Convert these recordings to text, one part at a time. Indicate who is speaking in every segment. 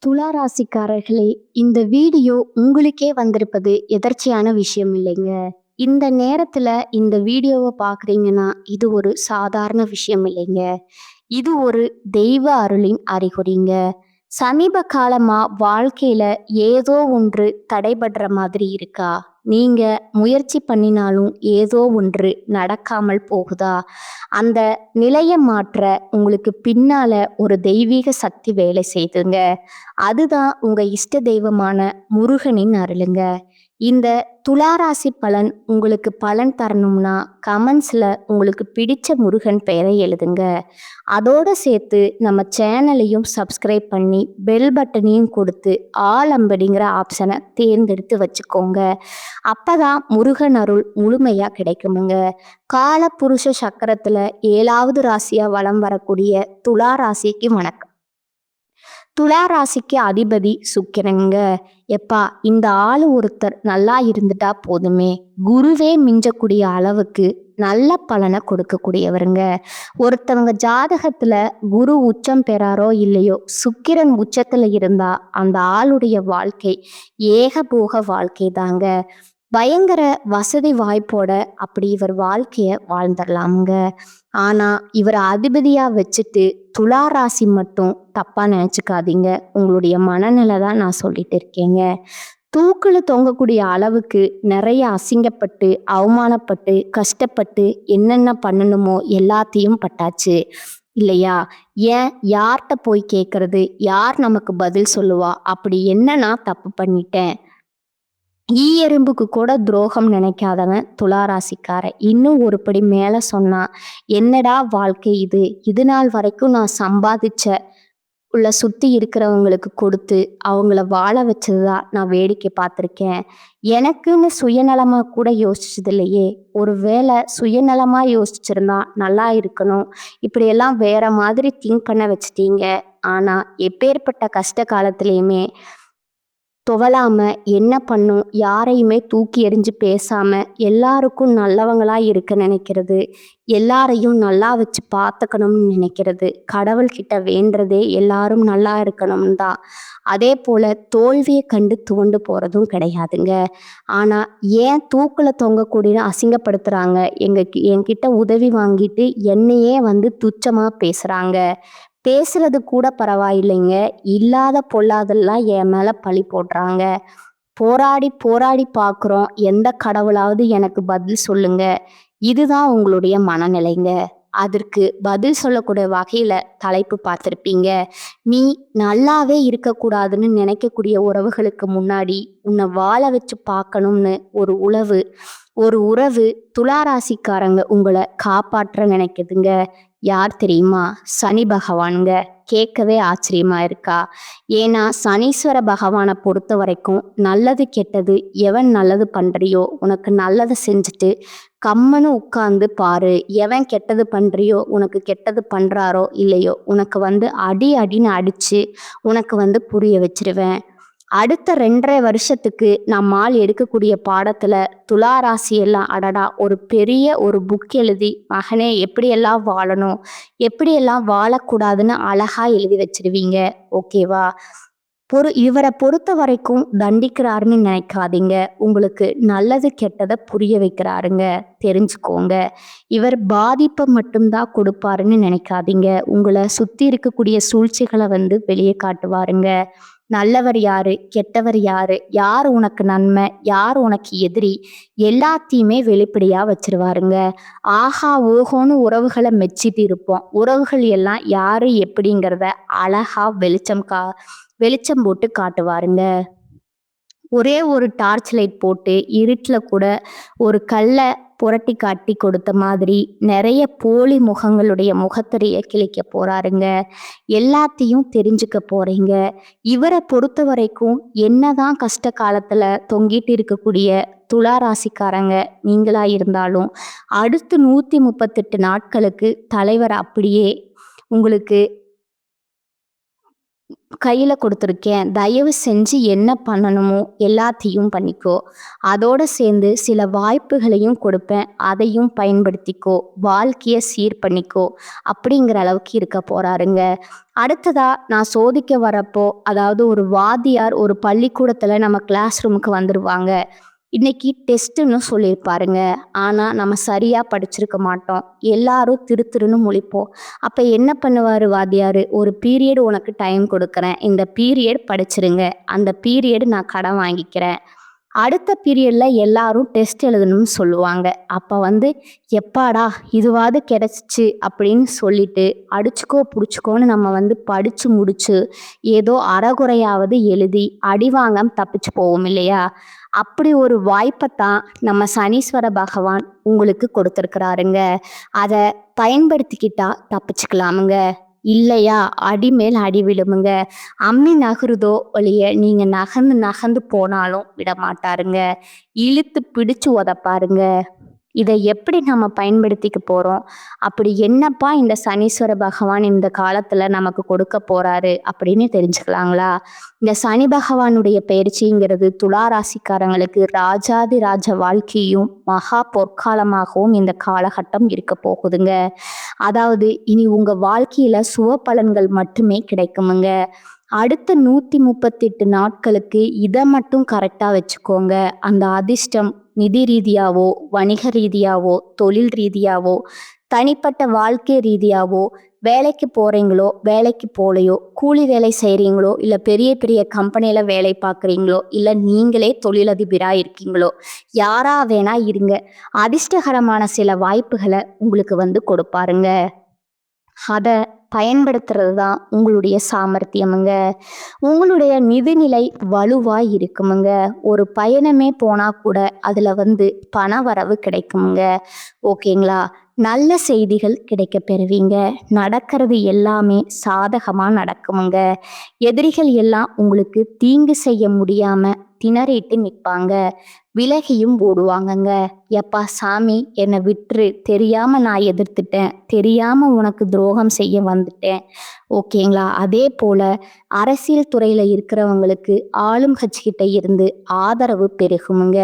Speaker 1: துலா ராசிக்காரர்களே, இந்த வீடியோ உங்களுக்கே வந்திருப்பது எதர்ச்சியான விஷயம் இல்லைங்க. இந்த நேரத்துல இந்த வீடியோவ பார்க்குறீங்கன்னா, இது ஒரு சாதாரண விஷயம் இல்லைங்க. இது ஒரு தெய்வ அருளின் அறிகுறிங்க. சமீப காலமா வாழ்க்கையில ஏதோ ஒன்று தடைபடுற மாதிரி இருக்கா? நீங்க முயற்சி பண்ணினாலும் ஏதோ ஒன்று நடக்காமல் போகுதா? அந்த நிலைய மாற்ற உங்களுக்கு பின்னால ஒரு தெய்வீக சக்தி வேலை செய்துங்க. அதுதான் உங்க இஷ்ட தெய்வமான முருகனின் அருளுங்க. இந்த துளாராசி பலன் உங்களுக்கு பலன் தரணும்னா கமெண்ட்ஸ்ல உங்களுக்கு பிடிச்ச முருகன் பெயரை எழுதுங்க. அதோட சேர்த்து நம்ம சேனலையும் சப்ஸ்கிரைப் பண்ணி பெல் பட்டனையும் கொடுத்து ஆல் அப்படிங்கிற ஆப்ஷனை தேர்ந்தெடுத்து வச்சுக்கோங்க. அப்பதான் முருகன் அருள் முழுமையா கிடைக்குமுங்க. கால புருஷ சக்கரத்துல 7வது ராசியா வலம் வரக்கூடிய துலா ராசிக்கு வணக்கம். துலா ராசிக்கு அதிபதி சுக்கிரனுங்க. எப்பா இந்த ஆளு ஒருத்தர் நல்லா இருந்துட்டா போதுமே, குருவே மிஞ்சக்கூடிய அளவுக்கு நல்ல பலனை கொடுக்கக்கூடியவருங்க. ஒருத்தவங்க ஜாதகத்துல குரு உச்சம் பெறாரோ இல்லையோ, சுக்கிரன் உச்சத்துல இருந்தா அந்த ஆளுடைய வாழ்க்கை ஏகபோக வாழ்க்கை தாங்க. பயங்கர வசதி வாய்ப்போட அப்படி இவர் வாழ்க்கைய வாழ்ந்துடலாமுங்க. ஆனா இவர் அதிபதியா வச்சுட்டு துலா ராசி மட்டும் தப்பா நினைச்சுக்காதீங்க. உங்களுடைய மனநிலை தான் நான் சொல்லிட்டு இருக்கேங்க. தூக்குல தொங்கக்கூடிய அளவுக்கு நிறைய அசிங்கப்பட்டு அவமானப்பட்டு கஷ்டப்பட்டு என்னென்ன பண்ணணுமோ எல்லாத்தையும் பட்டாச்சு இல்லையா? ஏன் யார்கிட்ட போய் கேட்கறது? யார் நமக்கு பதில் சொல்லுவா? அப்படி என்ன நான் தப்பு பண்ணிட்டேன்? எறும்புக்கு கூட துரோகம் நினைக்காதவன் துளாராசிக்காரன். இன்னும் ஒரு படி மேல சொன்னா, என்னடா வாழ்க்கை இது, இது நாள் வரைக்கும் நான் சம்பாதிச்ச உள்ள சுத்தி இருக்கிறவங்களுக்கு கொடுத்து அவங்கள வாழ வச்சதுதான் நான் வேடிக்கை பார்த்துருக்கேன். எனக்குன்னு சுயநலமா கூட யோசிச்சது இல்லையே. ஒருவேளை சுயநலமா யோசிச்சிருந்தா நல்லா இருக்கணும், இப்படியெல்லாம் வேற மாதிரி திங்க் பண்ண வச்சுட்டீங்க. ஆனா எப்பேற்பட்ட கஷ்ட காலத்திலையுமே துவளாம என்ன பண்ணும், யாரையுமே தூக்கி எறிஞ்சு பேசாம எல்லாருக்கும் நல்லவங்களா இருக்க நினைக்கிறது, எல்லாரையும் நல்லா வச்சு பார்த்துக்கணும்னு நினைக்கிறது, கடவுள்கிட்ட வேண்டுறதே எல்லாரும் நல்லா இருக்கணும்னு தான். அதே போல தோல்வியை கண்டு துவண்டு போறதும் கிடையாதுங்க. ஆனா ஏன் தூக்குல தொங்கக்கூடிய அசிங்கப்படுத்துறாங்க, என்கிட்ட உதவி வாங்கிட்டு என்னையே துச்சமா பேசுறாங்க. பேசுறது கூட பரவாயில்லைங்க, இல்லாத பொல்லாதெல்லாம் என் மேல பழி போடுறாங்க. போராடி போராடி பார்க்குறோம், எந்த கடவுளாவது எனக்கு பதில் சொல்லுங்க. இதுதான் உங்களுடைய மனநிலைங்க. அதற்கு பதில் சொல்லக்கூடிய வகையில தலைப்பு பார்த்துருப்பீங்க. நீ நல்லாவே இருக்கக்கூடாதுன்னு நினைக்கக்கூடிய உறவுகளுக்கு முன்னாடி உன்னை வாழ வச்சு பார்க்கணும்னு ஒரு உறவு துளாராசிக்காரங்க உங்களை காப்பாற்ற நினைக்குதுங்க. யார் தெரியுமா? சனி பகவானுங்க. கேட்கவே ஆச்சரியமா இருக்கா? ஏன்னா சனீஸ்வர பகவானை பொறுத்த வரைக்கும் நல்லது கெட்டது எவன் நல்லது பண்றியோ உனக்கு நல்லதை செஞ்சுட்டு கம்மனு உட்கார்ந்து பாரு. எவன் கெட்டது பண்றியோ உனக்கு கெட்டது பண்றாரோ இல்லையோ உனக்கு அடி அடின்னு அடிச்சு உனக்கு புரிய வச்சிருவேன். அடுத்த 2.5 வருஷத்துக்கு நம்மால் எடுக்கக்கூடிய பாடத்துல துலா ராசி எல்லாம் அடடா ஒரு பெரிய ஒரு புக் எழுதி மகனே எப்படியெல்லாம் வாழணும், எப்படியெல்லாம் வாழக்கூடாதுன்னு அழகா எழுதி வச்சிருவீங்க. ஓகேவா? இவரை பொறுத்த வரைக்கும் தண்டிக்கிறாருன்னு நினைக்காதீங்க. உங்களுக்கு நல்லது கெட்டதை புரிய வைக்கிறாருங்க, தெரிஞ்சுக்கோங்க. இவர் பாதிப்பை மட்டும்தான் கொடுப்பாருன்னு நினைக்காதீங்க. உங்களை சுத்தி இருக்கக்கூடிய சூழ்ச்சிகளை வெளியே காட்டுவாருங்க. நல்லவர் யாரு, கெட்டவர் யாரு, யார் உனக்கு நன்மை, யார் உனக்கு எதிரி, எல்லாத்தையுமே வெளிப்படையா வச்சிருவாருங்க. ஆஹா ஓஹோன்னு உறவுகளை மெச்சிட்டு இருப்போம். உறவுகள் எல்லாம் யாரு எப்படிங்கிறத அழகா வெளிச்சம் போட்டு காட்டுவாருங்க. ஒரே ஒரு டார்ச் லைட் போட்டு இருட்டில் கூட ஒரு கல்லை புரட்டி காட்டி கொடுத்த மாதிரி நிறைய போலி முகங்களுடைய முகத்திரையை கிழிக்க போறாருங்க. எல்லாத்தையும் தெரிஞ்சுக்க போறீங்க. இவரை பொறுத்த வரைக்கும் என்னதான் கஷ்ட காலத்துல தொங்கிட்டு இருக்கக்கூடிய துலா ராசிக்காரங்க நீங்களா இருந்தாலும் அடுத்து 138 நாட்களுக்கு தலைவர் அப்படியே உங்களுக்கு கையில் கொடுத்துருக்கேன், தயவு செஞ்சு என்ன பண்ணணுமோ எல்லாத்தையும் பண்ணிக்கோ, அதோடு சேர்ந்து சில வாய்ப்புகளையும் கொடுப்பேன், அதையும் பயன்படுத்திக்கோ, வாழ்க்கையை சீர் பண்ணிக்கோ அப்படிங்கிற அளவுக்கு இருக்க போகிறாருங்க. அடுத்ததா நான் சோதிக்க வரப்போ, அதாவது ஒரு வாத்தியார் ஒரு பள்ளிக்கூடத்தில் நம்ம கிளாஸ் ரூமுக்கு வந்துடுவாங்க. இன்னைக்கு டெஸ்ட்டுன்னு சொல்லியிருப்பாருங்க. ஆனால் நம்ம சரியாக படிச்சிருக்க மாட்டோம், எல்லாரும் திரு திருன்னு முழிப்போம். அப்போ என்ன பண்ணுவார் வாத்தியார், ஒரு பீரியட் உனக்கு டைம் கொடுக்குறேன், இந்த பீரியட் படிச்சிருங்க, அந்த பீரியட் நான் கடன் வாங்கிக்கிறேன். அடுத்த பீரியடில் எல்லாரும் டெஸ்ட் எழுதணும்னு சொல்லுவாங்க. அப்போ எப்பாடா இதுவாது கிடச்சிச்சு அப்படின்னு சொல்லிட்டு அடிச்சுக்கோ பிடிச்சிக்கோன்னு நம்ம படித்து முடிச்சு ஏதோ அறகுறையாவது எழுதி அடிவாங்காம தப்பிச்சு போவோம் இல்லையா? அப்படி ஒரு வாய்ப்பைத்தான் நம்ம சனீஸ்வர பகவான் உங்களுக்கு கொடுத்துருக்கிறாருங்க. அதை பயன்படுத்திக்கிட்டா தப்பிச்சுக்கலாமுங்க. இல்லையா அடி மேல் அடி விழுமுங்க. அம்மி நகருதோ ஒழிய நீங்க நகர்ந்து நகர்ந்து போனாலும் விட மாட்டாருங்க. இழுத்து பிடிச்சு உதப்பாருங்க. இதை எப்படி நம்ம பயன்படுத்திக்க போகிறோம், அப்படி என்னப்பா இந்த சனீஸ்வர பகவான் இந்த காலத்தில் நமக்கு கொடுக்க போகிறாரு அப்படின்னு தெரிஞ்சுக்கலாங்களா? இந்த சனி பகவானுடைய பயிற்சிங்கிறது துலா ராசிக்காரங்களுக்கு ராஜாதி ராஜ வாழ்க்கையும் மகா பொற்காலமாகவும் இந்த காலகட்டம் இருக்க போகுதுங்க. அதாவது இனி உங்கள் வாழ்க்கையில் சுவ பலன்கள் மட்டுமே கிடைக்குமுங்க. அடுத்த 138 நாட்களுக்கு இதை மட்டும் கரெக்டாக வச்சுக்கோங்க. அந்த அதிர்ஷ்டம் நிதி ரீதியாவோ, வணிக ரீதியாவோ, தொழில் ரீதியாவோ, தனிப்பட்ட வாழ்க்கை ரீதியாவோ, வேலைக்கு போகிறீங்களோ வேலைக்கு போகலையோ, கூலி வேலை செய்கிறீங்களோ இல்லை பெரிய பெரிய கம்பெனியில் வேலை பார்க்குறீங்களோ இல்லை நீங்களே தொழிலதிபராக இருக்கீங்களோ, யாராக வேணா இருங்க, அதிர்ஷ்டகரமான சில வாய்ப்புகளை உங்களுக்கு கொடுப்பாருங்க. அதை பயன்படுத்துறது தான் உங்களுடைய சாமர்த்தியமுங்க. உங்களுடைய நிதிநிலை வலுவாக இருக்குமுங்க. ஒரு பயணமே போனால் கூட அதில் பண வரவு கிடைக்குமுங்க. ஓகேங்களா? நல்ல செய்திகள் கிடைக்க பெறுவீங்க. நடக்கிறது எல்லாமே சாதகமாக நடக்குமுங்க. எதிரிகள் எல்லாம் உங்களுக்கு தீங்கு செய்ய முடியாமல் திணறிட்டு நிற்பாங்க, விலகியும் ஓடுவாங்கங்க. எப்பா சாமி என்னை விட்டுரு, தெரியாமல் நான் எதிர்த்துட்டேன், தெரியாமல் உனக்கு துரோகம் செய்ய வந்துட்டேன். ஓகேங்களா? அதே போல் அரசியல் துறையில் இருக்கிறவங்களுக்கு ஆளும் கட்சிக்கிட்ட இருந்து ஆதரவு பெருகுமுங்க.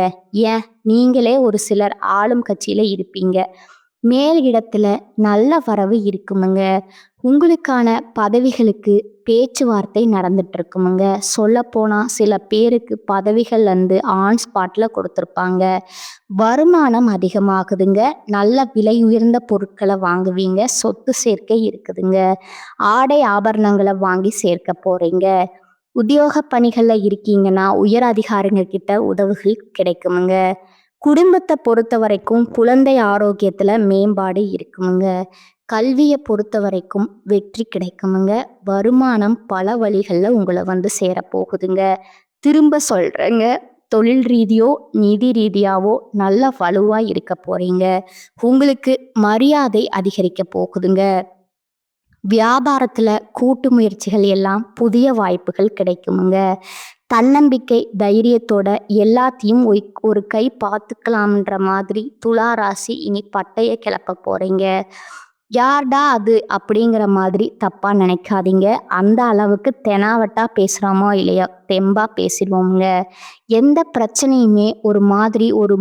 Speaker 1: ஏன் நீங்களே ஒரு சிலர் ஆளும் கட்சியில் இருப்பீங்க, மேல் இடத்துல நல்ல வரவு இருக்குமுங்க. உங்களுக்கான பதவிகளுக்கு பேச்சுவார்த்தை நடந்துட்டு இருக்குமுங்க. சொல்லப்போனால் சில பேருக்கு பதவிகள் ஆன் ஸ்பாட்டில் கொடுத்துருப்பாங்க. வருமானம் அதிகமாகுதுங்க. நல்ல விலை உயர்ந்த பொருட்களை வாங்குவீங்க. சொத்து சேர்க்கை இருக்குதுங்க. ஆடை ஆபரணங்களை வாங்கி சேர்க்க போகிறீங்க. உத்தியோக பணிகளில் இருக்கீங்கன்னா உயர் அதிகாரிங்க கிட்ட உதவிகள் கிடைக்குமுங்க. குடும்பத்தை பொறுத்த வரைக்கும் குழந்தை ஆரோக்கியத்தில் மேம்பாடு இருக்குமுங்க. கல்வியை பொறுத்த வரைக்கும் வெற்றி கிடைக்குமுங்க. வருமானம் பல வழிகளில் உங்களை சேரப்போகுதுங்க. திரும்ப சொல்கிறேங்க, தொழில் ரீதியோ நிதி ரீதியாவோ நல்ல வலுவாக இருக்க போகிறீங்க. உங்களுக்கு மரியாதை அதிகரிக்க போகுதுங்க. வியாபாரத்தில் கூட்டு முயற்சிகள் எல்லாம் புதிய வாய்ப்புகள் கிடைக்குமுங்க. தன்னம்பிக்கை தைரியத்தோட எல்லாத்தையும் ஒரு கை பார்த்துக்கலாம்ன்ற மாதிரி துலா ராசி இனி பட்டைய கிளப்ப போகிறீங்க. யார்டா அது அப்படிங்கிற மாதிரி தப்பாக நினைக்காதீங்க. அந்த அளவுக்கு தெனாவட்டா பேசுகிறோமோ இல்லையோ தெம்பாக பேசிடுவோங்க. எந்த பிரச்சனையுமே ஒரு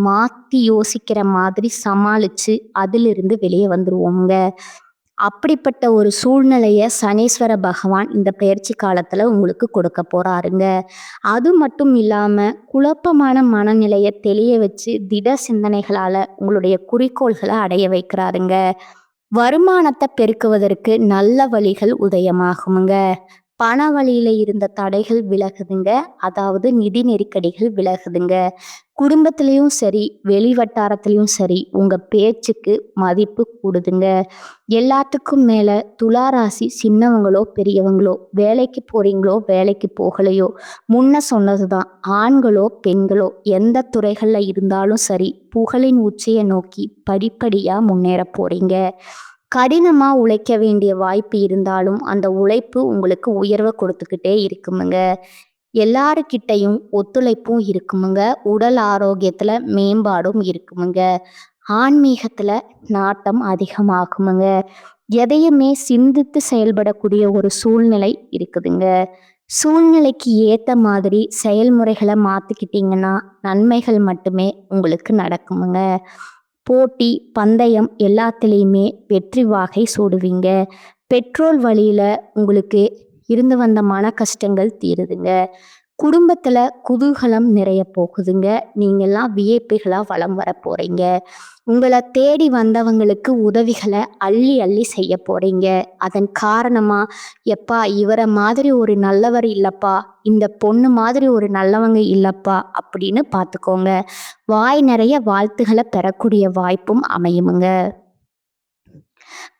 Speaker 1: மாற்றி யோசிக்கிற மாதிரி சமாளித்து அதிலிருந்து வெளியே வந்துடுவோங்க. அப்படிப்பட்ட ஒரு சூழ்நிலையை சனீஸ்வர பகவான் இந்த பயிற்சி காலத்தில் உங்களுக்கு கொடுக்க போகிறாருங்க. அது மட்டும் இல்லாமல் குழப்பமான மனநிலையை தெளிய வச்சு திட சிந்தனைகளால் உங்களுடைய குறிக்கோள்களை அடைய வைக்கிறாருங்க. வருமானத்தை பெருக்குவதற்கு நல்ல வழிகள் உதயமாகுமுங்க. பண வழியில் இருந்த தடைகள் விலகுதுங்க. அதாவது நிதி நெருக்கடிகள் விலகுதுங்க. குடும்பத்திலையும் சரி வெளி வட்டாரத்திலையும் சரி உங்கள் பேச்சுக்கு மதிப்பு கூடுதுங்க. எல்லாத்துக்கும் மேலே துளாராசி சின்னவங்களோ பெரியவங்களோ, வேலைக்கு போகிறீங்களோ வேலைக்கு போகலையோ, முன்ன சொன்னது தான், ஆண்களோ பெண்களோ எந்த துறைகளில் இருந்தாலும் சரி புகழின் உச்சியை நோக்கி படிப்படியாக முன்னேற போகிறீங்க. கடினமாக உழைக்க வேண்டிய வாய்ப்பு இருந்தாலும் அந்த உழைப்பு உங்களுக்கு உயர்வை கொடுத்துக்கிட்டே இருக்குமுங்க. எல்லாருக்கிட்டையும் ஒத்துழைப்பும் இருக்குமுங்க. உடல் ஆரோக்கியத்தில் மேம்பாடும் இருக்குமுங்க. ஆன்மீகத்தில் நாட்டம் அதிகமாகுமுங்க. எதையுமே சிந்தித்து செயல்படக்கூடிய ஒரு சூழ்நிலை இருக்குதுங்க. சூழ்நிலைக்கு ஏத்த மாதிரி செயல்முறைகள மாத்திக்கிட்டீங்கன்னா, நன்மைகள் மட்டுமே உங்களுக்கு நடக்குமுங்க. போட்டி, பந்தயம் எல்லாத்துலயுமே வெற்றி வாகை சூடுவீங்க. பெட்ரோல் வழியில உங்களுக்கு இருந்து வந்த மன கஷ்டங்கள் தீருதுங்க. குடும்பத்துல குதூகலம் நிறைய போகுதுங்க. நீங்கெல்லாம் விஐபிகளா வலம் வரப் போறீங்க. உங்கள தேடி வந்தவங்களுக்கு உதவிகள அள்ளி அள்ளி செய்ய போறீங்க. அதன் காரணமா, "எப்பா இவர மாதிரி ஒரு நல்லவர் இல்லப்பா, இந்த பொண்ணு மாதிரி ஒரு நல்லவங்க இல்லப்பா" அப்படின்னு பார்த்துக்கோங்க. வாய் நிறைய வாழ்த்துகள பெறக்கூடிய வாய்ப்பும் அமையுமுங்க.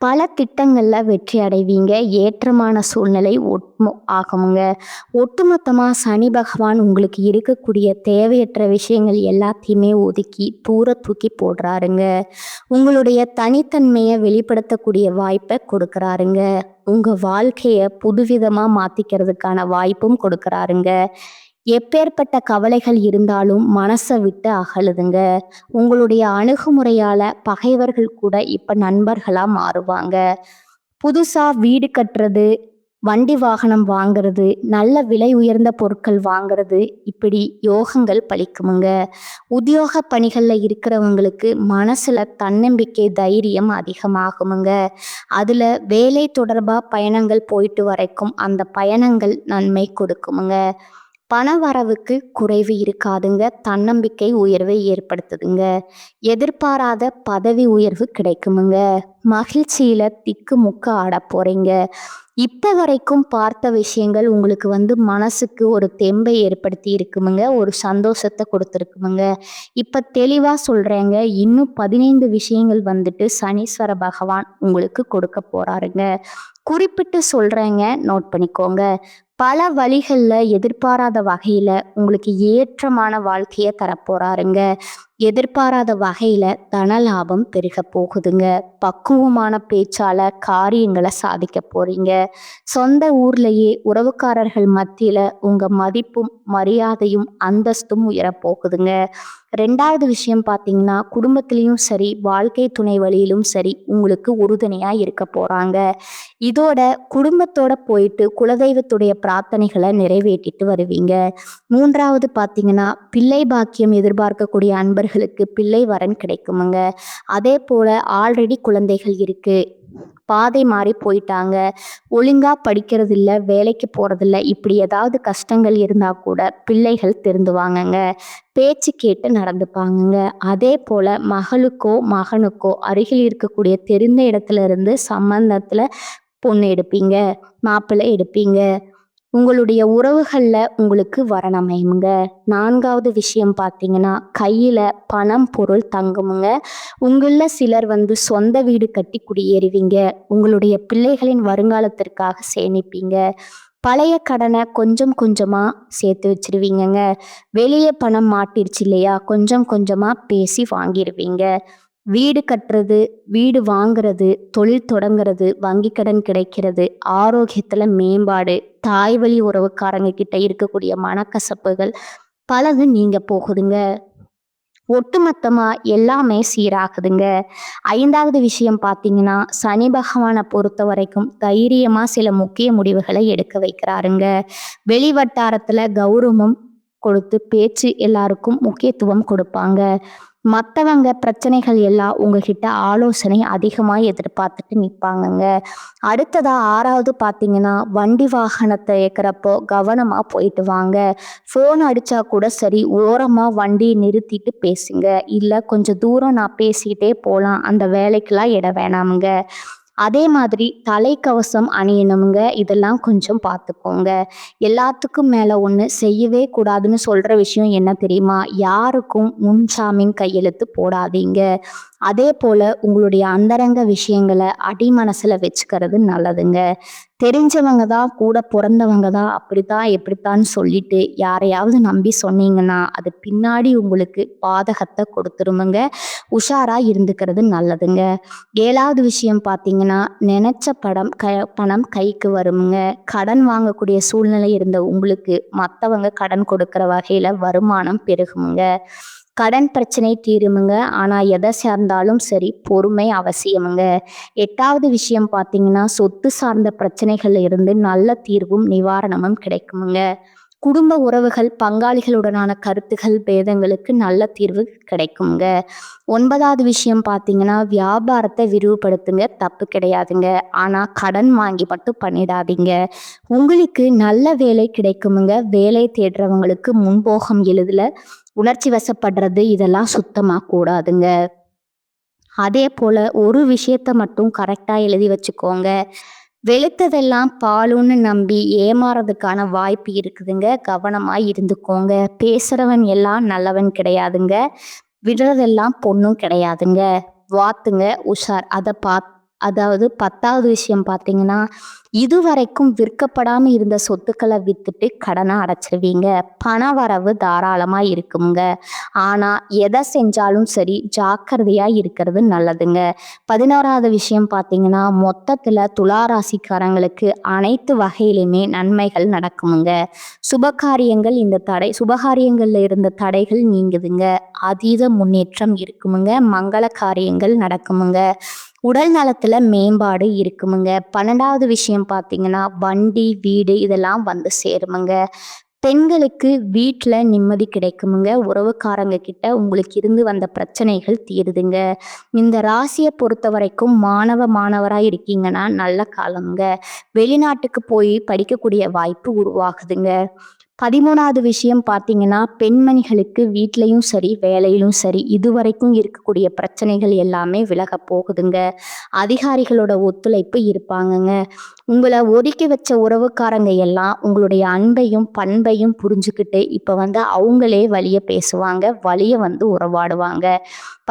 Speaker 1: பல திட்டங்கள்ல வெற்றி அடைவீங்க. ஏற்றமான சூழ்நிலை ஆகுமுங்க. ஒட்டுமொத்தமா சனி பகவான் உங்களுக்கு இருக்கக்கூடிய தேவையற்ற விஷயங்கள் எல்லாத்தையுமே ஒதுக்கி தூர தூக்கி போடுறாருங்க. உங்களுடைய தனித்தன்மையை வெளிப்படுத்தக்கூடிய வாய்ப்பை கொடுக்குறாருங்க. உங்க வாழ்க்கைய புதுவிதமா மாத்திக்கிறதுக்கான வாய்ப்பும் கொடுக்குறாருங்க. எப்பேற்பட்ட கவலைகள் இருந்தாலும் மனசை விட்டு அகலுதுங்க. உங்களுடைய அணுகுமுறையால பகைவர்கள் கூட இப்ப நண்பர்களா மாறுவாங்க. புதுசா வீடு கட்டுறது, வண்டி வாகனம் வாங்குறது, நல்ல விலை உயர்ந்த பொருட்கள் வாங்குறது, இப்படி யோகங்கள் பலிக்குமுங்க. உத்தியோக பணிகள்ல இருக்கிறவங்களுக்கு மனசுல தன்னம்பிக்கை, தைரியம் அதிகமாகுமுங்க. அதுல வேலை தொடர்பா பயணங்கள் போயிட்டு வரைக்கும் அந்த பயணங்கள் நன்மை கொடுக்குமுங்க. பண வரவுக்கு குறைவு இருக்காதுங்க. தன்னம்பிக்கை உயர்வை ஏற்படுத்துதுங்க. எதிர்பாராத பதவி உயர்வு கிடைக்குமுங்க. மகிழ்ச்சியில திக்கு முக்க ஆட போறீங்க. இப்ப வரைக்கும் பார்த்த விஷயங்கள் உங்களுக்கு மனசுக்கு ஒரு தெம்பை ஏற்படுத்தி இருக்குமுங்க. ஒரு சந்தோஷத்தை கொடுத்துருக்குமுங்க. இப்ப தெளிவா சொல்றேங்க. இன்னும் 15 விஷயங்கள் சனீஸ்வர பகவான் உங்களுக்கு கொடுக்க போறாருங்க. குறிப்பிட்டு சொல்றேங்க, நோட் பண்ணிக்கோங்க. பல வழிகள்ல எதிர்பாராத வகையில உங்களுக்கு ஏற்றமான வாழ்க்கையை தரப்போறாருங்க. எதிர்பாராத வகையில தன லாபம் பெருக போகுதுங்க. பக்குவமான பேச்சால காரியங்களை சாதிக்க போறீங்க. சொந்த ஊர்லயே உறவுக்காரர்கள் மத்தியில உங்க மதிப்பும் மரியாதையும் அந்தஸ்தும் உயரப்போகுதுங்க. 2வது விஷயம் பார்த்தீங்கன்னா, குடும்பத்திலையும் சரி, வாழ்க்கை துணை வழியிலும் சரி உங்களுக்கு உறுதுணையா இருக்க போறாங்க. இதோட குடும்பத்தோட போயிட்டு குலதெய்வத்துடைய பிரார்த்தனைகளை நிறைவேற்றிட்டு வருவீங்க. 3வது பார்த்தீங்கன்னா, பிள்ளை பாக்கியம் எதிர்பார்க்கக்கூடிய அன்பர்களுக்கு பிள்ளை வரன் கிடைக்குமுங்க. அதே போல ஆல்ரெடி குழந்தைகள் இருக்கு, பாதை மாறி போயிட்டாங்க, ஒழுங்கா படிக்கிறது இல்லை, வேலைக்கு போறதில்ல, இப்படி ஏதாவது கஷ்டங்கள் இருந்தா கூட பிள்ளைகள் திருந்துவாங்கங்க. பேச்சு கேட்டு நடந்துப்பாங்கங்க. அதே போல மகளுக்கோ மகனுக்கோ அருகில் இருக்கக்கூடிய தெரிந்த இடத்துல இருந்து சம்பந்தத்துல பொண்ணு எடுப்பீங்க, மாப்பிள்ளை எடுப்பீங்க. உங்களுடைய உறவுகள்ல உங்களுக்கு வரன் அமையுங்க. 4வது விஷயம் பார்த்தீங்கன்னா, கையில பணம் பொருள் தங்குமுங்க. உங்கள சிலர் சொந்த வீடு கட்டி குடியேறுவீங்க. உங்களுடைய பிள்ளைகளின் வருங்காலத்திற்காக சேமிப்பீங்க. பழைய கடனை கொஞ்சம் கொஞ்சமா சேர்த்து வச்சிருவீங்கங்க. வெளியே பணம் மாட்டிருச்சு இல்லையா, கொஞ்சம் கொஞ்சமா பேசி வாங்கிடுவீங்க. வீடு கட்டுறது, வீடு வாங்குறது, தொழில் தொடங்குறது, வங்கி கடன் கிடைக்கிறது, ஆரோக்கியத்துல மேம்பாடு, தாய் வழி உறவுக்காரங்க கிட்ட இருக்கக்கூடிய மனக்கசப்புகள் பலது நீங்க போகுதுங்க. ஒட்டுமொத்தமா எல்லாமே சீராகுதுங்க. 5வது விஷயம் பார்த்தீங்கன்னா, சனி பகவானை பொறுத்த வரைக்கும் தைரியமா சில முக்கிய முடிவுகளை எடுக்க வைக்கிறாருங்க. வெளி வட்டாரத்துல கௌரவம் கொடுத்து பேச்சு எல்லாருக்கும் முக்கியத்துவம் கொடுப்பாங்க. மற்றவங்க பிரச்சனைகள் எல்லாம் உங்ககிட்ட ஆலோசனை அதிகமாக எதிர்பார்த்துட்டு நிற்பாங்கங்க. அடுத்ததா 6வது பார்த்தீங்கன்னா, வண்டி வாகனத்தை இயக்கிறப்போ கவனமாக போயிட்டு வாங்க. ஃபோன் அடித்தா கூட சரி, ஓரமாக வண்டியை நிறுத்திட்டு பேசுங்க. இல்லை கொஞ்சம் தூரம் நான் பேசிக்கிட்டே போகலாம், அந்த வேலைக்கெல்லாம் இடம் வேணாமுங்க. அதே மாதிரி தலைக்கவசம் அணியணுமுங்க. இதெல்லாம் கொஞ்சம் பார்த்துக்கோங்க. எல்லாத்துக்கும் மேலே ஒன்று செய்யவே கூடாதுன்னு சொல்கிற விஷயம் என்ன தெரியுமா? யாருக்கும் முன்ஜாமீன் கையெழுத்து போடாதீங்க. அதே போல் உங்களுடைய அந்தரங்க விஷயங்களை அடிமனசில் வச்சுக்கிறது நல்லதுங்க. தெரிஞ்சவங்க தான், கூட பிறந்தவங்க தான், அப்படித்தான் எப்படித்தான்னு சொல்லிட்டு யாரையாவது நம்பி சொன்னீங்கன்னா அது பின்னாடி உங்களுக்கு பாதகத்தை கொடுத்துருமுங்க. உஷாராக இருந்துக்கிறது நல்லதுங்க. 7வது விஷயம் பார்த்தீங்கன்னா, நினைச்ச பணம் கைக்கு வருமுங்க. கடன் வாங்கக்கூடிய சூழ்நிலை இருந்த உங்களுக்கு மற்றவங்க கடன் கொடுக்குற வகையில் வருமானம் பெருகுமுங்க. கடன் பிரச்சனை தீருமுங்க. ஆனா எதை சார்ந்தாலும் சரி பொறுமை அவசியமுங்க. 8வது விஷயம் பார்த்தீங்கன்னா, சொத்து சார்ந்த பிரச்சனைகள்ல இருந்து நல்ல தீர்வும் நிவாரணமும் கிடைக்குமுங்க. குடும்ப உறவுகள், பங்காளிகளுடனான கருத்துகள் பேதங்களுக்கு நல்ல தீர்வு கிடைக்குங்க. 9வது விஷயம் பார்த்தீங்கன்னா, வியாபாரத்தை விரிவுபடுத்துங்க. தப்பு கிடையாதுங்க. ஆனா கடன் வாங்கி மட்டும் பண்ணிடாதீங்க. உங்களுக்கு நல்ல வேலை கிடைக்குமுங்க. வேலை தேடுறவங்களுக்கு முன்போகம் எழுதல உணர்ச்சி வசப்படுறது இதெல்லாம் சுத்தமா கூடாதுங்க. அதே போல ஒரு விஷயத்த மட்டும் கரெக்டா எழுதி வச்சுக்கோங்க. வெளுத்ததெல்லாம் பாலுன்னு நம்பி ஏமாறதுக்கான வாய்ப்பு இருக்குதுங்க. கவனமா இருந்துக்கோங்க. பேசுறவன் எல்லாம் நல்லவன் கிடையாதுங்க. விடுறதெல்லாம் பொண்ணும் கிடையாதுங்க. வாத்துங்க உஷார். அதாவது 10வது விஷயம் பார்த்தீங்கன்னா, இதுவரைக்கும் விற்கப்படாம இருந்த சொத்துக்களை வித்துட்டு கடனை அடைச்சிருவீங்க. பண வரவு தாராளமா இருக்குங்க. ஆனா எதை செஞ்சாலும் சரி ஜாக்கிரதையா இருக்கிறது நல்லதுங்க. 11வது விஷயம் பார்த்தீங்கன்னா, மொத்தத்துல துளாராசிக்காரங்களுக்கு அனைத்து வகையிலுமே நன்மைகள் நடக்குமுங்க. சுபகாரியங்கள்ல இருந்த தடைகள் நீங்குதுங்க. அதீத முன்னேற்றம் இருக்குமுங்க. மங்கள காரியங்கள் நடக்குமுங்க. உடல் நலத்துல மேம்பாடு இருக்குமுங்க. 12வது விஷயம் பார்த்தீங்கன்னா, வண்டி வீடு இதெல்லாம் வந்து சேருமுங்க. பெண்களுக்கு வீட்டில் நிம்மதி கிடைக்குமுங்க. உறவுக்காரங்க கிட்ட உங்களுக்கு இருந்து வந்த பிரச்சனைகள் தீருதுங்க. இந்த ராசியை பொறுத்த வரைக்கும் மாணவராக இருக்கீங்கன்னா நல்ல காலங்க. வெளிநாட்டுக்கு போய் படிக்கக்கூடிய வாய்ப்பு உருவாகுதுங்க. 13வது விஷயம் பார்த்தீங்கன்னா, பெண்மணிகளுக்கு வீட்லையும் சரி வேலையிலும் சரி இதுவரைக்கும் இருக்கக்கூடிய பிரச்சனைகள் எல்லாமே விலக போகுதுங்க. அதிகாரிகளோட ஒத்துழைப்பு இருப்பாங்கங்க. உங்களை ஒதுக்கி வச்ச உறவுக்காரங்க எல்லாம் உங்களுடைய அன்பையும் பண்பையும் புரிஞ்சுக்கிட்டு இப்போ வந்து அவங்களே வழிய பேசுவாங்க. வழிய வந்து உறவாடுவாங்க.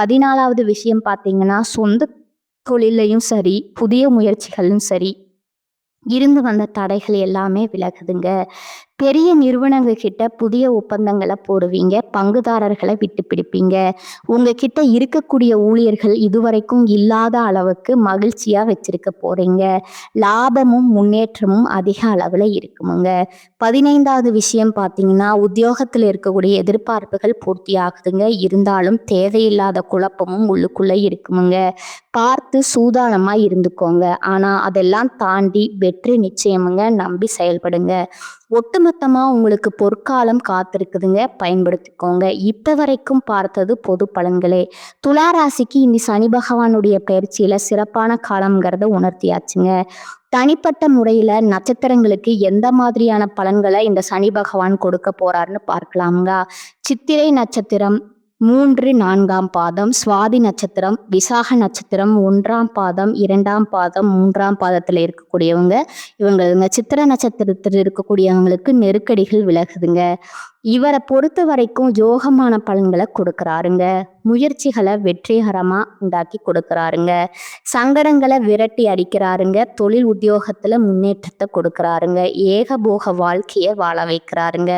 Speaker 1: 14வது விஷயம் பார்த்தீங்கன்னா, சொந்த தொழிலையும் சரி புதிய முயற்சிகளும் சரி இருந்து வந்த தடைகள் எல்லாமே விலகுதுங்க. பெரிய நிறுவனங்கள் கிட்ட புதிய ஒப்பந்தங்களை போடுவீங்க. பங்குதாரர்களை விட்டு பிடிப்பீங்க. உங்ககிட்ட இருக்கக்கூடிய ஊழியர்கள் இதுவரைக்கும் இல்லாத அளவுக்கு மகிழ்ச்சியா வச்சிருக்க போறீங்க. லாபமும் முன்னேற்றமும் அதிக அளவில் இருக்குமுங்க. 15வது விஷயம் பார்த்தீங்கன்னா, உத்தியோகத்தில் இருக்கக்கூடிய எதிர்பார்ப்புகள் பூர்த்தி ஆகுதுங்க. இருந்தாலும் தேவையில்லாத குழப்பமும் உள்ளுக்குள்ளே இருக்குமுங்க. பார்த்து சூதானமா இருந்துக்கோங்க. ஆனா அதெல்லாம் தாண்டி வெற்றி நிச்சயமுங்க. நம்பி செயல்படுங்க. ஒட்டுமொத்தமா உங்களுக்கு பொற்காலம் காத்திருக்குதுங்க. பயன்படுத்திக்கோங்க. இப்ப வரைக்கும் பார்த்தது பொது பலன்களே. துலா ராசிக்கு இனி சனி பகவானுடைய பயிற்சியில சிறப்பான காலம்ங்கிறத உணர்த்தியாச்சுங்க. தனிப்பட்ட முறையில நட்சத்திரங்களுக்கு எந்த மாதிரியான பலன்களை இந்த சனி பகவான் கொடுக்க போறாருன்னு பார்க்கலாம்ங்க. சித்திரை நட்சத்திரம் 3, 4ஆம் பாதம், சுவாதி நட்சத்திரம், விசாக நட்சத்திரம் 1ஆம் பாதம், 2ஆம் பாதம், 3ஆம் பாதத்தில் இருக்கக்கூடியவங்க இவங்க சித்திர நட்சத்திரத்தில் இருக்கக்கூடியவங்களுக்கு நெருக்கடிகள் விலகுதுங்க. இவரை பொறுத்த வரைக்கும் யோகமான பலன்களை கொடுக்குறாருங்க. முயற்சிகளை வெற்றிகரமா உண்டாக்கி கொடுக்குறாருங்க. சங்கடங்களை விரட்டி அடிக்கிறாருங்க. தொழில் உத்தியோகத்துல முன்னேற்றத்தை கொடுக்குறாருங்க. ஏகபோக வாழ்க்கையை வாழ வைக்கிறாருங்க.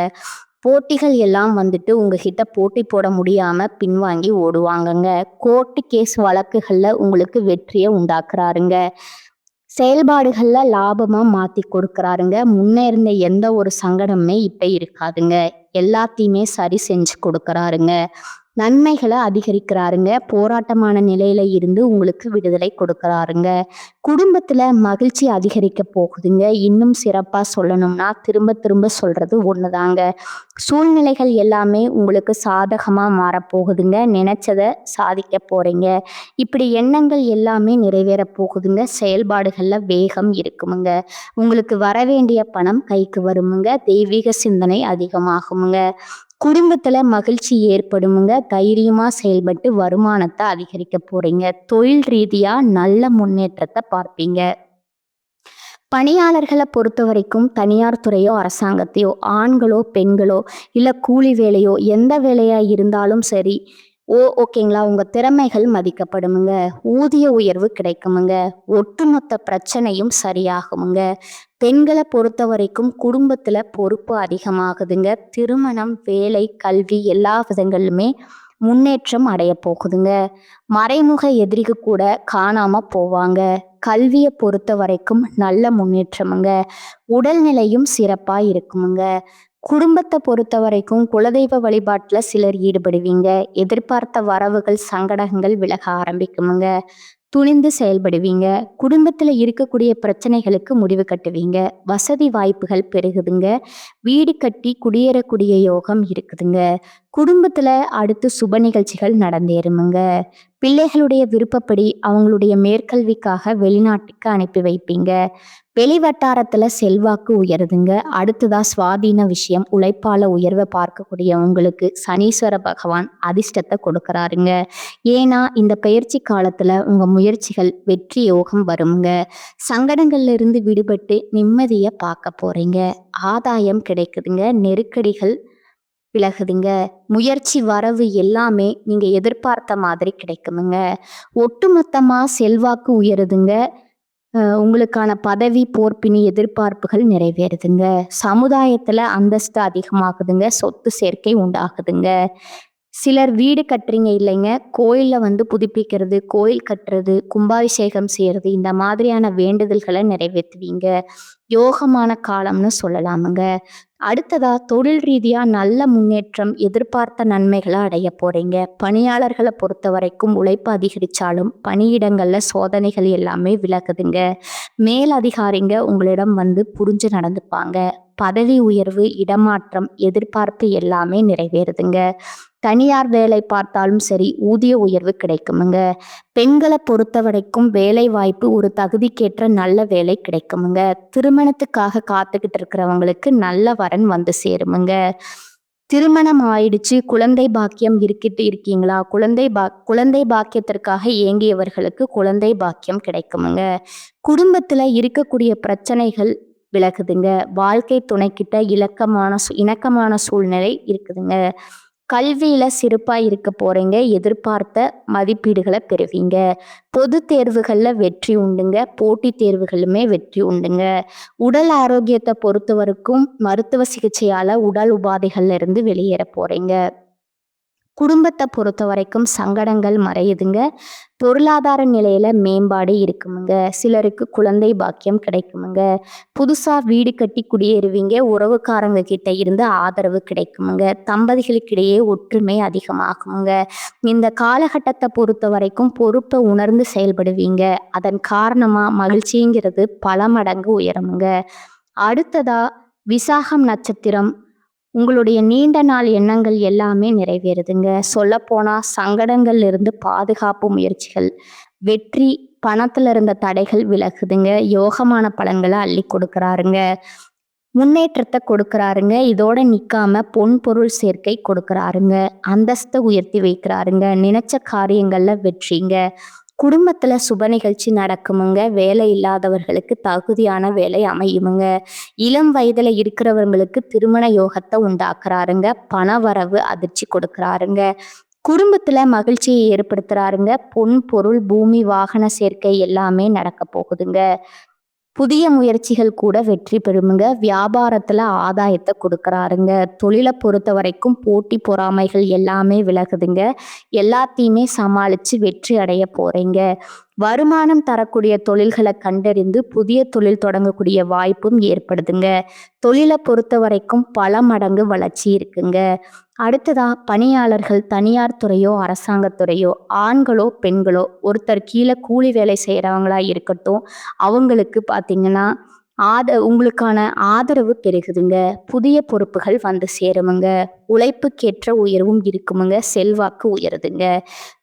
Speaker 1: போட்டிகள் எல்லாம் வந்துட்டு உங்ககிட்ட போட்டி போட முடியாம பின்வாங்கி ஓடுவாங்கங்க. கோர்ட்டு கேஸ் வழக்குகள்ல உங்களுக்கு வெற்றியை உண்டாக்குறாருங்க. செயல்பாடுகள்ல லாபமா மாத்தி கொடுக்குறாருங்க. முன்ன இருந்த எந்த ஒரு சங்கடமே இப்ப இருக்காதுங்க. எல்லாத்தையுமே சரி செஞ்சு கொடுக்குறாருங்க. நன்மைகளை அதிகரிக்கிறாருங்க. போராட்டமான நிலையில இருந்து உங்களுக்கு விடுதலை கொடுக்குறாருங்க. குடும்பத்துல மகிழ்ச்சி அதிகரிக்க போகுதுங்க. இன்னும் சிறப்பா சொல்லணும்னா திரும்ப திரும்ப சொல்றது ஒண்ணுதாங்க. சூழ்நிலைகள் எல்லாமே உங்களுக்கு சாதகமா மாறப்போகுதுங்க. நினைச்சதை சாதிக்க போறீங்க. இப்படி எண்ணங்கள் எல்லாமே நிறைவேற போகுதுங்க. செயல்பாடுகள்ல வேகம் இருக்குமுங்க. உங்களுக்கு வர வேண்டிய பணம் கைக்கு வருமுங்க. தெய்வீக சிந்தனை அதிகமாகுமுங்க. குடும்பத்துல மகிழ்ச்சி ஏற்படுமுங்க. தைரியமா செயல்பட்டு வருமானத்தை அதிகரிக்க போறீங்க. தொழில் ரீதியா நல்ல முன்னேற்றத்தை பார்ப்பீங்க. பணியாளர்களை பொறுத்த வரைக்கும் தனியார் துறையோ அரசாங்கத்தையோ ஆண்களோ பெண்களோ இல்லை கூலி வேலையோ எந்த வேலையா இருந்தாலும் சரி ஓகேங்களா, உங்க திறமைகள் மதிக்கப்படுமுங்க. ஊதிய உயர்வு கிடைக்குமுங்க. ஒட்டுமொத்த பிரச்சனையும் சரியாகுமுங்க. பெண்களை பொறுத்த வரைக்கும் குடும்பத்துல பொறுப்பு அதிகமாகுதுங்க. திருமணம் வேலை கல்வி எல்லா விதங்களிலுமே முன்னேற்றம் அடைய போகுதுங்க. மறைமுக எதிரிக்கு கூட காணாம போவாங்க. கல்வியை பொறுத்த வரைக்கும் நல்ல முன்னேற்றமுங்க. உடல்நிலையும் சிறப்பா இருக்குமுங்க. குடும்பத்தை பொறுத்த வரைக்கும் குலதெய்வ வழிபாட்டுல சிலர் ஈடுபடுவீங்க. எதிர்பார்த்த வரவுகள், சங்கடங்கள் விலக ஆரம்பிக்குமுங்க. துணிந்து செயல்படுவீங்க. குடும்பத்துல இருக்கக்கூடிய பிரச்சனைகளுக்கு முடிவு கட்டுவீங்க. வசதி வாய்ப்புகள் பெருகுதுங்க. வீடு கட்டி குடியேறக்கூடிய யோகம் இருக்குதுங்க. குடும்பத்துல அடுத்து சுப நிகழ்ச்சிகள் நடந்தேறுமுங்க. பிள்ளைகளுடைய விருப்பப்படி அவங்களுடைய மேற்கல்விக்காக வெளிநாட்டுக்கு அனுப்பி வைப்பீங்க. வெளி வட்டாரத்துல செல்வாக்கு உயருதுங்க. அடுத்ததா சுவாதீன விஷயம், உழைப்பால உயர்வை பார்க்கக்கூடிய உங்களுக்கு சனீஸ்வர பகவான் அதிர்ஷ்டத்தை கொடுக்கறாருங்க. ஏன்னா இந்த பயிற்சி காலத்துல உங்க முயற்சிகள் வெற்றி யோகம் வருங்க. சங்கடங்கள்ல இருந்து விடுபட்டு நிம்மதியை பார்க்க போறீங்க. ஆதாயம் கிடைக்குதுங்க. நெருக்கடிகள் விலகுதுங்க. முயற்சி வரவு எல்லாமே நீங்க எதிர்பார்த்த மாதிரி கிடைக்குமுங்க. ஒட்டுமொத்தமா செல்வாக்கு உயருதுங்க. உங்களுக்கான பதவி, பொறுப்பினி எதிர்பார்ப்புகள் நிறைவேறுதுங்க. சமுதாயத்துல அந்தஸ்து அதிகமாகுதுங்க. சொத்து சேர்க்கை உண்டாகுதுங்க. சிலர் வீடு கட்டுறீங்க இல்லைங்க, கோயில்ல புதுப்பிக்கிறது, கோயில் கட்டுறது, கும்பாபிஷேகம் செய்யறது, இந்த மாதிரியான வேண்டுதல்களை நிறைவேற்றுவீங்க. யோகமான காலம்னு சொல்லலாமுங்க. அடுத்ததா தொழில் ரீதியா நல்ல முன்னேற்றம், எதிர்பார்த்த நன்மைகளை அடைய போறீங்க. பணியாளர்களை பொறுத்த வரைக்கும் உழைப்பு அதிகரிச்சாலும் பணியிடங்கள்ல சோதனைகள் எல்லாமே விலகுதுங்க. மேலதிகாரிங்க உங்களிடம் புரிஞ்சு நடந்துப்பாங்க. பதவி உயர்வு, இடமாற்றம், எதிர்பார்ப்பு எல்லாமே நிறைவேறுதுங்க. தனியார் வேலை பார்த்தாலும் சரி, ஊதிய உயர்வு கிடைக்குமுங்க. பெண்களை பொறுத்த வரைக்கும் வேலை வாய்ப்பு, ஒரு தகுதிக்கேற்ற நல்ல வேலை கிடைக்குமுங்க. திருமணத்துக்காக காத்துக்கிட்டு இருக்கிறவங்களுக்கு நல்ல வரன் சேருமுங்க. திருமணம் ஆயிடுச்சு, குழந்தை பாக்கியம் இருக்கீங்களா? குழந்தை பாக்கியத்திற்காக ஏங்கியவர்களுக்கு குழந்தை பாக்கியம் கிடைக்குமுங்க. குடும்பத்துல இருக்கக்கூடிய பிரச்சனைகள் விலகுதுங்க. வாழ்க்கை துணைக்கிட்ட இணக்கமான சூழ்நிலை இருக்குதுங்க. கல்வியில சிறப்பா இருக்க போறீங்க. எதிர்பார்த்த மதிப்பீடுகளை பெறுவீங்க. பொது தேர்வுகள்ல வெற்றி உண்டுங்க. போட்டித் தேர்வுகளுமே வெற்றி உண்டுங்க. உடல் ஆரோக்கியத்தை பொறுத்த வரைக்கும் மருத்துவ சிகிச்சையால உடல் உபாதைகள்ல இருந்து வெளியேற போறீங்க. குடும்பத்தை பொறுத்த வரைக்கும் சங்கடங்கள் மறையுதுங்க. பொருளாதார நிலையில மேம்பாடு இருக்குமுங்க. சிலருக்கு குழந்தை பாக்கியம் கிடைக்குமுங்க. புதுசா வீடு கட்டி குடியேறுவீங்க. உறவுக்காரங்க கிட்ட இருந்து ஆதரவு கிடைக்குமுங்க. தம்பதிகளுக்கிடையே ஒற்றுமை அதிகமாகுமுங்க. இந்த காலகட்டத்தை பொறுத்த வரைக்கும் பொறுப்பை உணர்ந்து செயல்படுவீங்க. அதன் காரணமா மகிழ்ச்சிங்கிறது பல மடங்கு உயருமுங்க. அடுத்ததா விசாகம் நட்சத்திரம். உங்களுடைய நீண்ட நாள் எண்ணங்கள் எல்லாமே நிறைவேறுதுங்க. சொல்லப்போனா சங்கடங்கள்ல இருந்து பாதுகாப்பு முயற்சிகள் வெற்றி, பணத்துல இருந்த தடைகள் விலகுதுங்க. யோகமான பலன்களை அள்ளி கொடுக்கறாருங்க. முன்னேற்றத்தை கொடுக்கறாருங்க. இதோட நிக்காம பொன் பொருள் சேர்க்கை கொடுக்கறாருங்க. அந்தஸ்தை உயர்த்தி வைக்கிறாருங்க. நினைச்ச காரியங்கள்ல வெற்றிங்க. குடும்பத்துல சுப நிகழ்ச்சி நடக்குமுங்க. வேலை இல்லாதவர்களுக்கு தகுதியான வேலை அமையுமுங்க. இளம் வயதுல இருக்கிறவங்களுக்கு திருமண யோகத்தை உண்டாக்குறாருங்க. பண வரவு அதிர்ச்சி கொடுக்கறாருங்க. குடும்பத்துல மகிழ்ச்சியை ஏற்படுத்துறாருங்க. பொன் பொருள், பூமி, வாகன சேர்க்கை எல்லாமே நடக்க போகுதுங்க. புதிய முயற்சிகள் கூட வெற்றி பெறுமுங்க. வியாபாரத்துல ஆதாயத்தை கொடுக்கறாருங்க. தொழிலை பொறுத்த வரைக்கும் போட்டி பொறாமைகள் எல்லாமே விலகுதுங்க. எல்லாத்தையுமே சமாளிச்சு வெற்றி அடைய போறீங்க. வருமானம் தரக்கூடிய தொழில்களை கண்டறிந்து புதிய தொழில் தொடங்கக்கூடிய வாய்ப்பும் ஏற்படுதுங்க. தொழிலை பொறுத்த வரைக்கும் பல மடங்கு வளர்ச்சி இருக்குங்க. அடுத்ததா பணியாளர்கள் தனியார் துறையோ அரசாங்கத்துறையோ, ஆண்களோ பெண்களோ, ஒருத்தர் கீழே கூலி வேலை செய்கிறவங்களா இருக்கட்டும், அவங்களுக்கு பார்த்தீங்கன்னா உங்களுக்கான ஆதரவு பெருகுதுங்க. புதிய பொறுப்புகள் சேருமுங்க. உழைப்புக்கேற்ற உயர்வும் இருக்குமுங்க. செல்வாக்கு உயருதுங்க.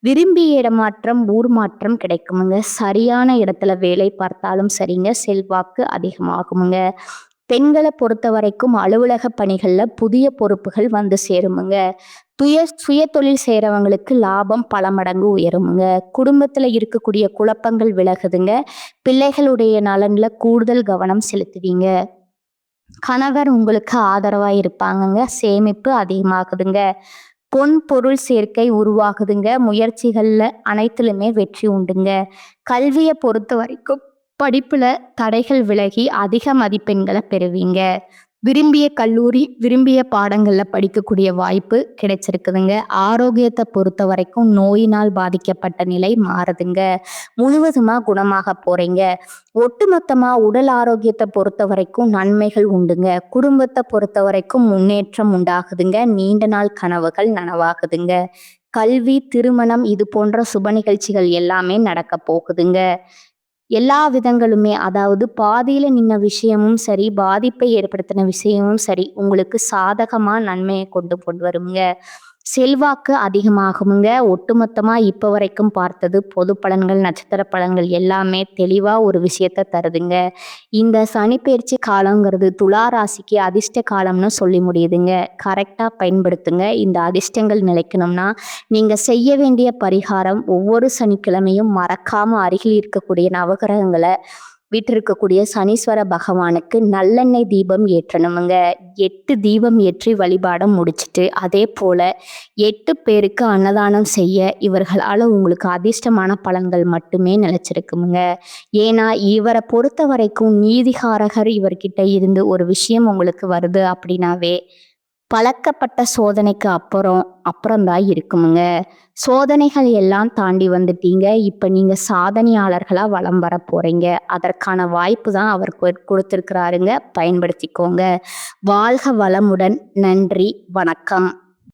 Speaker 1: விரும்பிய இடமாற்றம், ஊர் மாற்றம் கிடைக்குமுங்க. சரியான இடத்துல வேலை பார்த்தாலும் சரிங்க, செல்வாக்கு அதிகமாகுமுங்க. பெண்களை பொறுத்த வரைக்கும் அலுவலக பணிகள்ல புதிய பொறுப்புகள் சேருமுங்க. சுய தொழில் செய்கிறவங்களுக்கு லாபம் பல மடங்கு உயருமுங்க. குடும்பத்துல இருக்கக்கூடிய குழப்பங்கள் விலகுதுங்க. பிள்ளைகளுடைய நலன்ல கூடுதல் கவனம் செலுத்துவீங்க. கணவர் உங்களுக்கு ஆதரவா இருப்பாங்கங்க. சேமிப்பு அதிகமாகுதுங்க. பொன் பொருள் சேர்க்கை உருவாகுதுங்க. முயற்சிகள்ல அனைத்திலுமே வெற்றி உண்டுங்க. கல்வியை பொறுத்த வரைக்கும் படிப்புல தடைகள் விலகி அதிக மதிப்பெண்களை பெறுவீங்க. விரும்பிய கல்லூரி, விரும்பிய பாடங்கள்ல படிக்கக்கூடிய வாய்ப்பு கிடைச்சிருக்குதுங்க. ஆரோக்கியத்த பொறுத்தவரைக்கும் நோயினால் பாதிக்கப்பட்ட நிலை மாறுதுங்க. முழுவதுமா குணமாக போறீங்க. ஒட்டுமொத்தமா உடல் ஆரோக்கியத்த பொறுத்தவரைக்கும் நன்மைகள் உண்டுங்க. குடும்பத்த பொறுத்தவரைக்கும் முன்னேற்றம் உண்டாகுதுங்க. நீண்ட நாள் கனவுகள் நனவாகுதுங்க. கல்வி, திருமணம் இது போன்ற சுப நிகழ்ச்சிகள் எல்லாமே நடக்கப் போகுதுங்க. எல்லா விதங்களுமே அதாவது பாதியில நின்ன விஷயமும் சரி, பாதிப்பை ஏற்படுத்தின விஷயமும் சரி, உங்களுக்கு சாதகமா நன்மைய கொண்டு வருங்க. செல்வாக்கு அதிகமாகுமுங்க. ஒட்டுமொத்தமா இப்ப வரைக்கும் பார்த்தது பொது பலன்கள், நட்சத்திர பலன்கள் எல்லாமே தெளிவா ஒரு விஷயத்த தருதுங்க. இந்த சனிப்பெயர்ச்சி காலங்கிறது துலா ராசிக்கு அதிர்ஷ்ட காலம்னு சொல்லி முடியுதுங்க. கரெக்டா பயன்படுத்துங்க. இந்த அதிர்ஷ்டங்கள் நிலைக்கணும்னா, நீங்க செய்ய வேண்டிய பரிகாரம் ஒவ்வொரு சனிக்கிழமையும் மறக்காம அருகில் இருக்கக்கூடிய நவகிரகங்கள வீற்றிருக்கக்கூடிய சனீஸ்வர பகவானுக்கு நல்லெண்ணெய் தீபம் ஏற்றணுமுங்க. 8 தீபம் ஏற்றி வழிபாட முடிச்சுட்டு, அதே போல 8 பேருக்கு அன்னதானம் செய்ய இவர்களால உங்களுக்கு அதிர்ஷ்டமான பலன்கள் மட்டுமே நிலைச்சிருக்குமுங்க. ஏன்னா, இவர பொறுத்தவரைக்கும் நீதிகாரகர் இவர்கிட்ட இருந்து ஒரு விஷயம் உங்களுக்கு வருது அப்படின்னாவே, பழக்கப்பட்ட சோதனைக்கு அப்புறம் தான் இருக்குமுங்க. சோதனைகள் எல்லாம் தாண்டி வந்துட்டீங்க. இப்ப நீங்க சாதனையாளர்களா வலம் வர போறீங்க. அதற்கான வாய்ப்பு தான் அவர் கொடுத்திருக்கிறாருங்க. பயன்படுத்திக்கோங்க. வாழ்க வளமுடன். நன்றி. வணக்கம்.